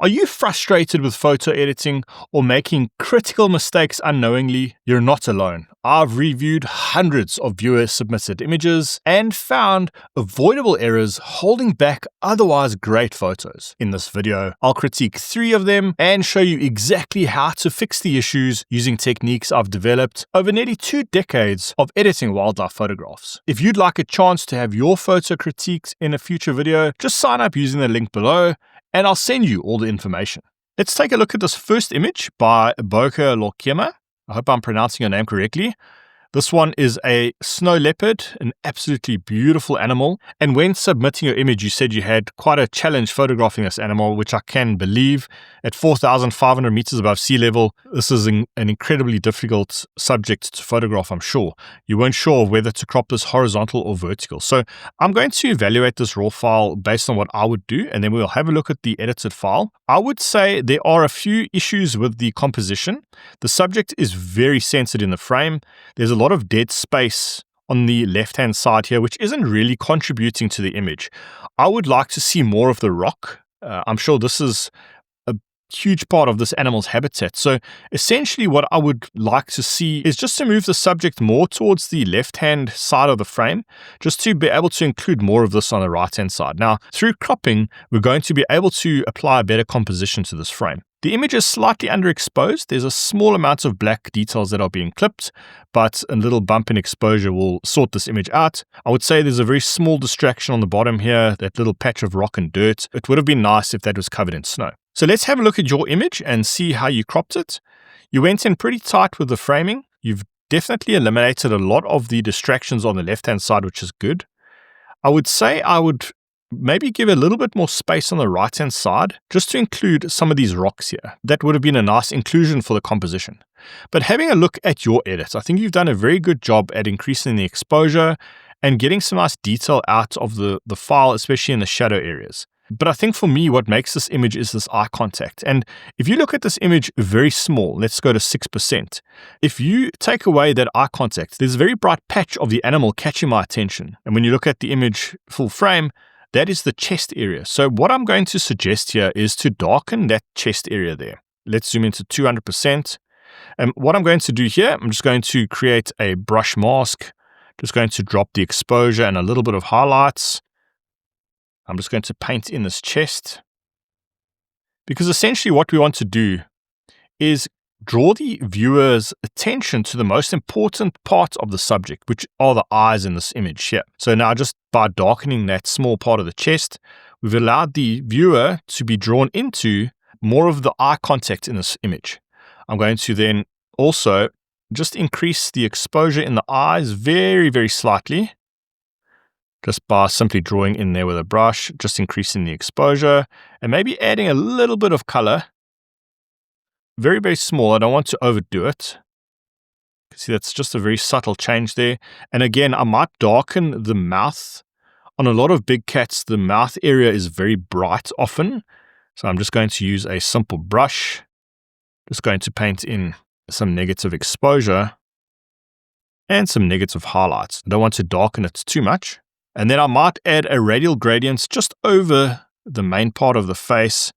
Are you frustrated with photo editing or making critical mistakes unknowingly? You're not alone. I've reviewed hundreds of viewer-submitted images and found avoidable errors holding back otherwise great photos. In this video, I'll critique 3 of them and show you exactly how to fix the issues using techniques I've developed over nearly 2 decades of editing wildlife photographs. If you'd like a chance to have your photo critiqued in a future video, just sign up using the link below and I'll send you all the information. Let's take a look at this first image by Boka Lokema. I hope I'm pronouncing your name correctly. This one is a snow leopard, an absolutely beautiful animal. And when submitting your image, you said you had quite a challenge photographing this animal, which I can believe. At 4,500 meters above sea level, this is an incredibly difficult subject to photograph, I'm sure. You weren't sure of whether to crop this horizontal or vertical. So I'm going to evaluate this raw file based on what I would do, and then we'll have a look at the edited file. I would say there are a few issues with the composition. The subject is very centered in the frame. There's a lot of dead space on the left-hand side here, which isn't really contributing to the image. I would like to see more of the rock. I'm sure this is a huge part of this animal's habitat. So essentially what I would like to see is just to move the subject more towards the left-hand side of the frame, just to be able to include more of this on the right-hand side. Now, through cropping, we're going to be able to apply a better composition to this frame. The image is slightly underexposed. There's a small amount of black details that are being clipped, but a little bump in exposure will sort this image out. I would say there's a very small distraction on the bottom here, that little patch of rock and dirt. It would have been nice if that was covered in snow. So let's have a look at your image and see how you cropped it. You went in pretty tight with the framing. You've definitely eliminated a lot of the distractions on the left-hand side, which is good. I would say I would maybe give a little bit more space on the right-hand side, just to include some of these rocks here. That would have been a nice inclusion for the composition. But having a look at your edit, I think you've done a very good job at increasing the exposure and getting some nice detail out of the file, especially in the shadow areas. But I think for me, what makes this image is this eye contact. And if you look at this image very small, let's go to 6%. If you take away that eye contact, there's a very bright patch of the animal catching my attention. And when you look at the image full frame, that is the chest area. So what I'm going to suggest here is to darken that chest area there. Let's zoom into 200%. And what I'm going to do here, I'm just going to create a brush mask. Just going to drop the exposure and a little bit of highlights. I'm just going to paint in this chest. Because essentially what we want to do is draw the viewer's attention to the most important part of the subject, which are the eyes in this image here. So now just by darkening that small part of the chest, we've allowed the viewer to be drawn into more of the eye contact in this image. I'm going to then also just increase the exposure in the eyes very, very slightly, just by simply drawing in there with a brush, just increasing the exposure, and maybe adding a little bit of color. Very, very small. I don't want to overdo it. See, that's just a very subtle change there. And again, I might darken the mouth. On a lot of big cats, the mouth area is very bright often. So I'm just going to use a simple brush. Just going to paint in some negative exposure and some negative highlights. I don't want to darken it too much. And then I might add a radial gradient just over the main part of the face,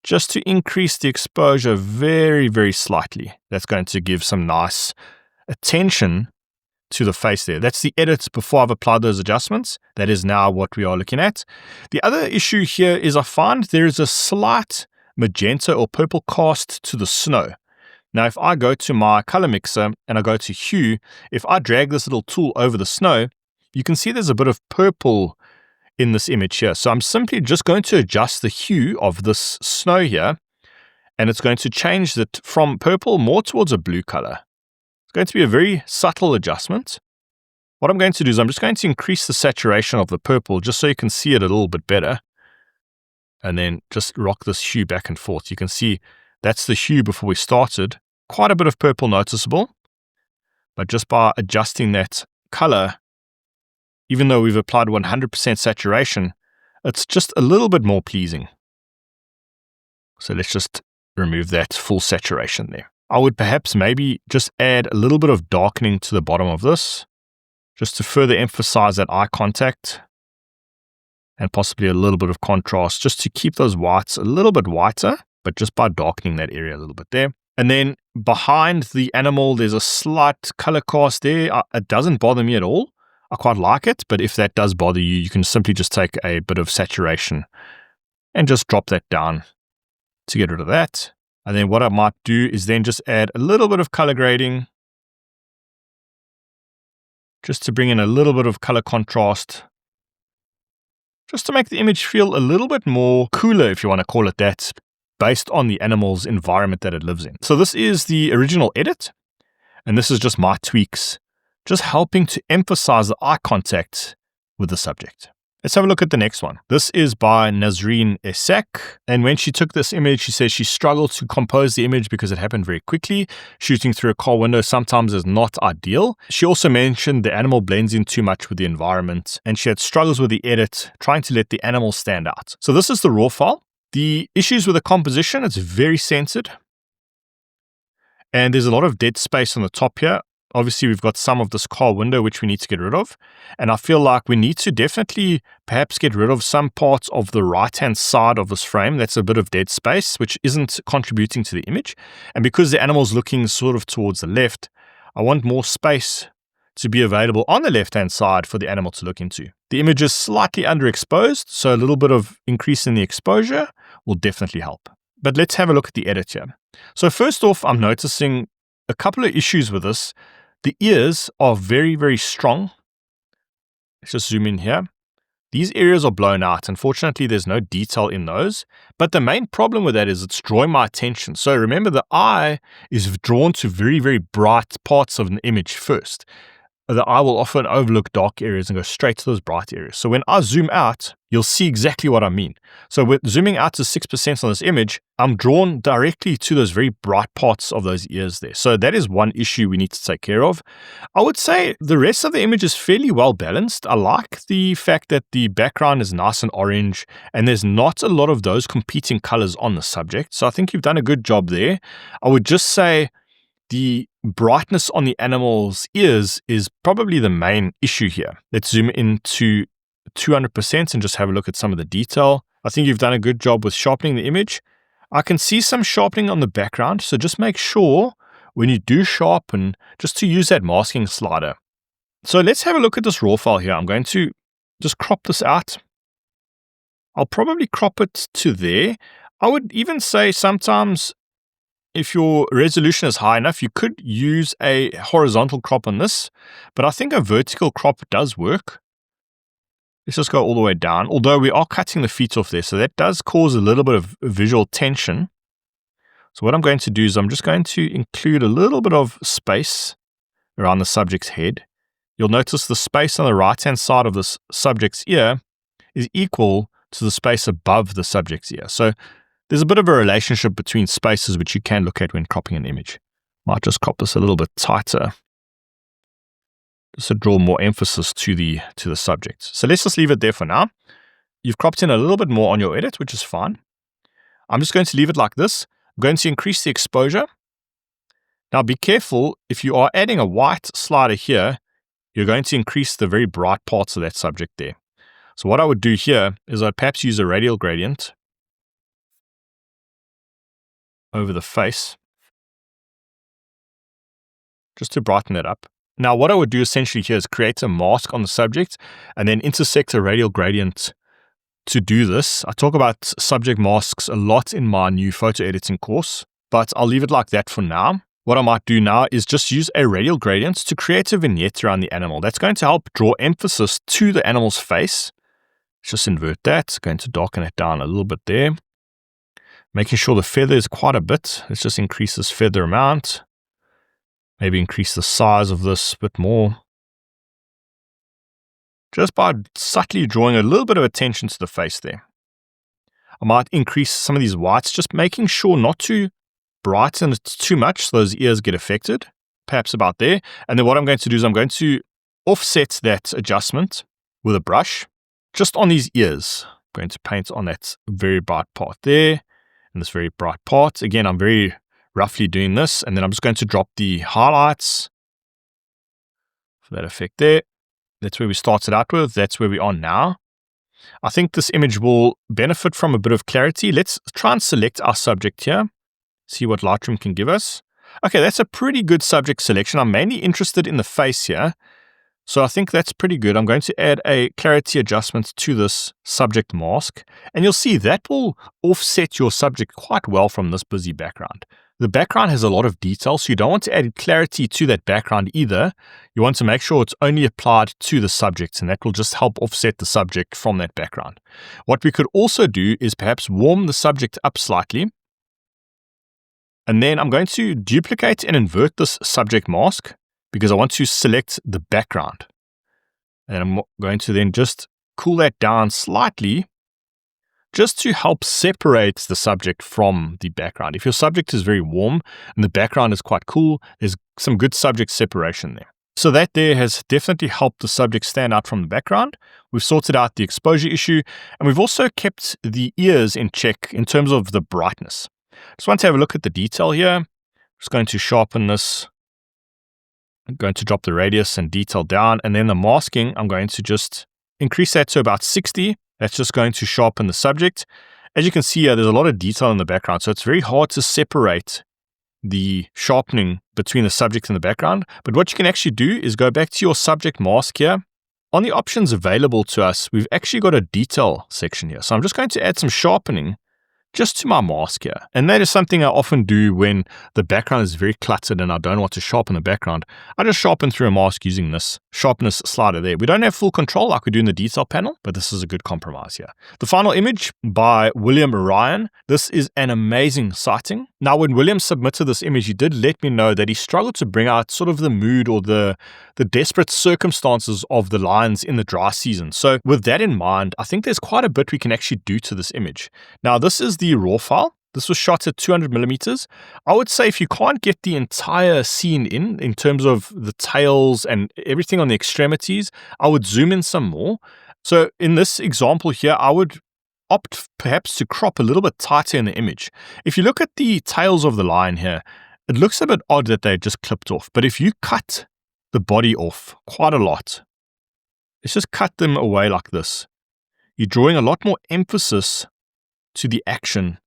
just to increase the exposure very, very slightly. That's going to give some nice attention to the face there. That's the edit before I've applied those adjustments. That is now what we are looking at. The other issue here is I find there is a slight magenta or purple cast to the snow. Now, if I go to my color mixer and I go to hue, if I drag this little tool over the snow, you can see there's a bit of purple in this image here. So I'm simply just going to adjust the hue of this snow here, and it's going to change it from purple more towards a blue color. It's going to be a very subtle adjustment. What I'm going to do is I'm just going to increase the saturation of the purple just so you can see it a little bit better. And then just rock this hue back and forth. You can see that's the hue before we started. Quite a bit of purple noticeable, but just by adjusting that color, even though we've applied 100% saturation, it's just a little bit more pleasing. So let's just remove that full saturation there. I would perhaps maybe just add a little bit of darkening to the bottom of this, just to further emphasize that eye contact. and possibly a little bit of contrast just to keep those whites a little bit whiter, but just by darkening that area a little bit there. And then behind the animal, there's a slight color cast there. It doesn't bother me at all. I quite like it, but if that does bother you, you can simply just take a bit of saturation and just drop that down to get rid of that. And then what I might do is then just add a little bit of color grading just to bring in a little bit of color contrast, just to make the image feel a little bit more cooler, if you want to call it that, based on the animal's environment that it lives in. So this is the original edit, and this is just my tweaks, just helping to emphasize the eye contact with the subject. Let's have a look at the next one. This is by Nazreen Essek. And when she took this image, she says she struggled to compose the image because it happened very quickly. Shooting through a car window sometimes is not ideal. She also mentioned the animal blends in too much with the environment, and she had struggles with the edit, trying to let the animal stand out. So this is the raw file. The issues with the composition, it's very censored. And there's a lot of dead space on the top here. Obviously, we've got some of this car window, which we need to get rid of. And I feel like we need to definitely perhaps get rid of some parts of the right-hand side of this frame. That's a bit of dead space, which isn't contributing to the image. And because the animal's looking sort of towards the left, I want more space to be available on the left-hand side for the animal to look into. The image is slightly underexposed, so a little bit of increase in the exposure will definitely help. But let's have a look at the edit here. So first off, I'm noticing a couple of issues with this. The ears are very, very strong. Let's just zoom in here. These areas are blown out. Unfortunately, there's no detail in those. But the main problem with that is it's drawing my attention. So remember, the eye is drawn to very, very bright parts of an image first. The eye will often overlook dark areas and go straight to those bright areas. So when I zoom out, you'll see exactly what I mean. So with zooming out to 6% on this image, I'm drawn directly to those very bright parts of those ears there. So that is one issue we need to take care of. I would say the rest of the image is fairly well balanced. I like the fact that the background is nice and orange, and there's not a lot of those competing colors on the subject. So I think you've done a good job there. I would just say the brightness on the animal's ears is probably the main issue here. Let's zoom into 200% and just have a look at some of the detail. I think you've done a good job with sharpening the image. I can see some sharpening on the background, so just make sure when you do sharpen, just to use that masking slider. So let's have a look at this raw file here. I'm going to just crop this out. I'll probably crop it to there. I would even say sometimes if your resolution is high enough, you could use a horizontal crop on this, but I think a vertical crop does work. Let's just go all the way down, although we are cutting the feet off there, so that does cause a little bit of visual tension. So what I'm going to do is I'm just going to include a little bit of space around the subject's head. You'll notice the space on the right-hand side of this subject's ear is equal to the space above the subject's ear. So there's a bit of a relationship between spaces which you can look at when cropping an image. Might just crop this a little bit tighter, just to draw more emphasis to the subject. So let's just leave it there for now. You've cropped in a little bit more on your edit, which is fine. I'm just going to leave it like this. I'm going to increase the exposure. Now be careful, if you are adding a white slider here, you're going to increase the very bright parts of that subject there. So what I would do here is I'd perhaps use a radial gradient over the face, just to brighten that up. Now what I would do essentially here is create a mask on the subject and then intersect a radial gradient to do this. I talk about subject masks a lot in my new photo editing course, but I'll leave it like that for now. What I might do now is just use a radial gradient to create a vignette around the animal. That's going to help draw emphasis to the animal's face. Let's just invert that. Going to darken it down a little bit there. Making sure the feather is quite a bit. Let's just increase this feather amount. Maybe increase the size of this a bit more. Just by subtly drawing a little bit of attention to the face there. I might increase some of these whites, just making sure not to brighten it too much so those ears get affected. Perhaps about there. And then what I'm going to do is I'm going to offset that adjustment with a brush just on these ears. I'm going to paint on that very bright part there. And this very bright part. Again, I'm very roughly doing this, and then I'm just going to drop the highlights for that effect there. That's where we started out with. That's where we are now. I think this image will benefit from a bit of clarity. Let's try and select our subject here, see what Lightroom can give us. Okay, that's a pretty good subject selection. I'm mainly interested in the face here, so I think that's pretty good. I'm going to add a clarity adjustment to this subject mask, and you'll see that will offset your subject quite well from this busy background. The background has a lot of detail, so you don't want to add clarity to that background either. You want to make sure it's only applied to the subject, and that will just help offset the subject from that background. What we could also do is perhaps warm the subject up slightly. And then I'm going to duplicate and invert this subject mask because I want to select the background. And I'm going to then just cool that down slightly just to help separate the subject from the background. If your subject is very warm and the background is quite cool, there's some good subject separation there. So that there has definitely helped the subject stand out from the background. We've sorted out the exposure issue, and we've also kept the ears in check in terms of the brightness. Just want to have a look at the detail here. I'm just going to sharpen this. I'm going to drop the radius and detail down, and then the masking, I'm going to just increase that to about 60. That's just going to sharpen the subject. As you can see here, there's a lot of detail in the background, so it's very hard to separate the sharpening between the subject and the background. But what you can actually do is go back to your subject mask here. On the options available to us, we've actually got a detail section here. So I'm just going to add some sharpening just to my mask here. And that is something I often do when the background is very cluttered and I don't want to sharpen the background. I just sharpen through a mask using this sharpness slider there. We don't have full control like we do in the detail panel, but this is a good compromise here. The final image by William Ryan. This is an amazing sighting. Now, when William submitted this image, he did let me know that he struggled to bring out sort of the mood or the desperate circumstances of the lions in the dry season. So with that in mind, I think there's quite a bit we can actually do to this image. Now, this is the raw file. This was shot at 200 millimeters. I would say if you can't get the entire scene in terms of the tails and everything on the extremities, I would zoom in some more. So in this example here, I would opt perhaps to crop a little bit tighter in the image. If you look at the tails of the lion here, it looks a bit odd that they just clipped off. But if you cut the body off quite a lot, let's just cut them away like this. You're drawing a lot more emphasis to the action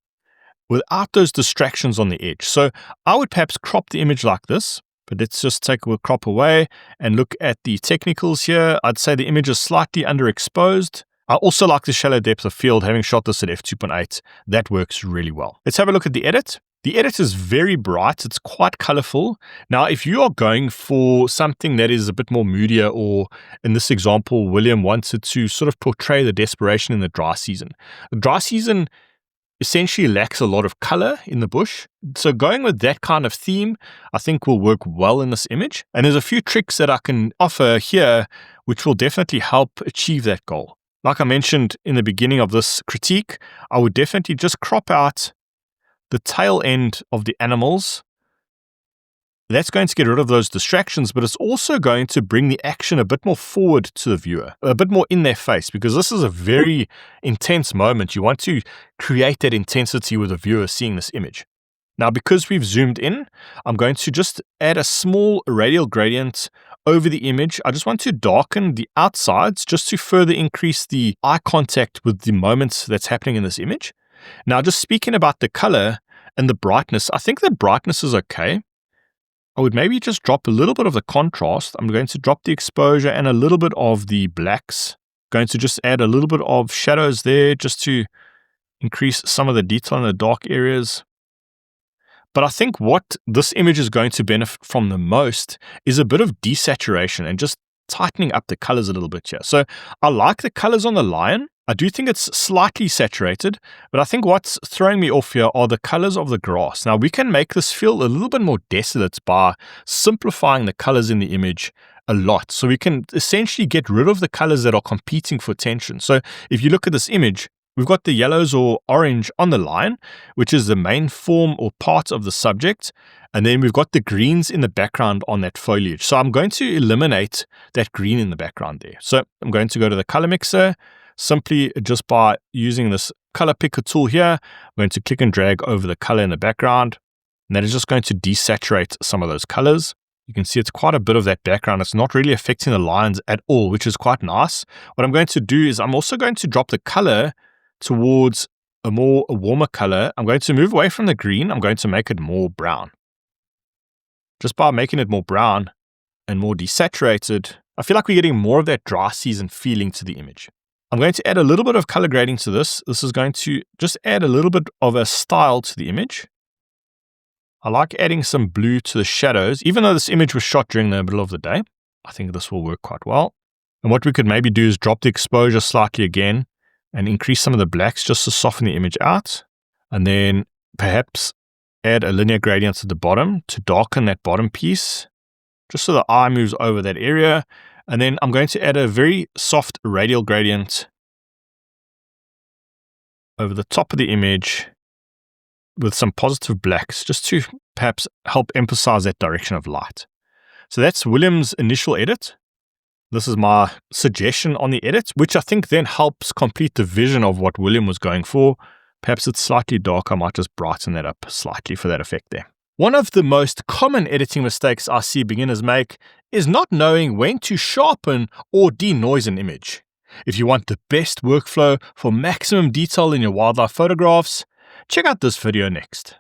without those distractions on the edge. So I would perhaps crop the image like this, but let's just take a crop away and look at the technicals here. I'd say the image is slightly underexposed. I also like the shallow depth of field, having shot this at f2.8. That works really well. Let's have a look at the edit. The edit is very bright. It's quite colorful. Now, if you are going for something that is a bit more moodier, or in this example, William wanted to sort of portray the desperation in the dry season. The dry season essentially lacks a lot of color in the bush. So going with that kind of theme, I think will work well in this image. And there's a few tricks that I can offer here, which will definitely help achieve that goal. Like I mentioned in the beginning of this critique, I would definitely just crop out the tail end of the animals. That's going to get rid of those distractions, but it's also going to bring the action a bit more forward to the viewer, a bit more in their face, because this is a very intense moment. You want to create that intensity with the viewer seeing this image. Now, because we've zoomed in, I'm going to just add a small radial gradient over the image. I just want to darken the outsides just to further increase the eye contact with the moments that's happening in this image. Now, just speaking about the color and the brightness, I think the brightness is okay. I would maybe just drop a little bit of the contrast. I'm going to drop the exposure and a little bit of the blacks. Going to just add a little bit of shadows there just to increase some of the detail in the dark areas. But I think what this image is going to benefit from the most is a bit of desaturation and just tightening up the colors a little bit here. So I like the colors on the lion. I do think it's slightly saturated, but I think what's throwing me off here are the colors of the grass. Now, we can make this feel a little bit more desolate by simplifying the colors in the image a lot. So we can essentially get rid of the colors that are competing for attention. So if you look at this image, we've got the yellows or orange on the lion, which is the main form or part of the subject. And then we've got the greens in the background on that foliage. So I'm going to eliminate that green in the background there. So I'm going to go to the color mixer. Simply just by using this color picker tool here, I'm going to click and drag over the color in the background. And that is just going to desaturate some of those colors. You can see it's quite a bit of that background. It's not really affecting the lines at all, which is quite nice. What I'm going to do is I'm also going to drop the color towards a warmer color. I'm going to move away from the green. I'm going to make it more brown. Just by making it more brown and more desaturated, I feel like we're getting more of that dry season feeling to the image. I'm going to add a little bit of color grading to this. This is going to just add a little bit of a style to the image. I like adding some blue to the shadows, even though this image was shot during the middle of the day. I think this will work quite well. And what we could maybe do is drop the exposure slightly again and increase some of the blacks just to soften the image out. And then perhaps add a linear gradient at the bottom to darken that bottom piece, just so the eye moves over that area. And then I'm going to add a very soft radial gradient over the top of the image with some positive blacks, just to perhaps help emphasize that direction of light. So that's William's initial edit. This is my suggestion on the edit, which I think then helps complete the vision of what William was going for. Perhaps it's slightly dark. I might just brighten that up slightly for that effect there. One of the most common editing mistakes I see beginners make is not knowing when to sharpen or denoise an image. If you want the best workflow for maximum detail in your wildlife photographs, check out this video next.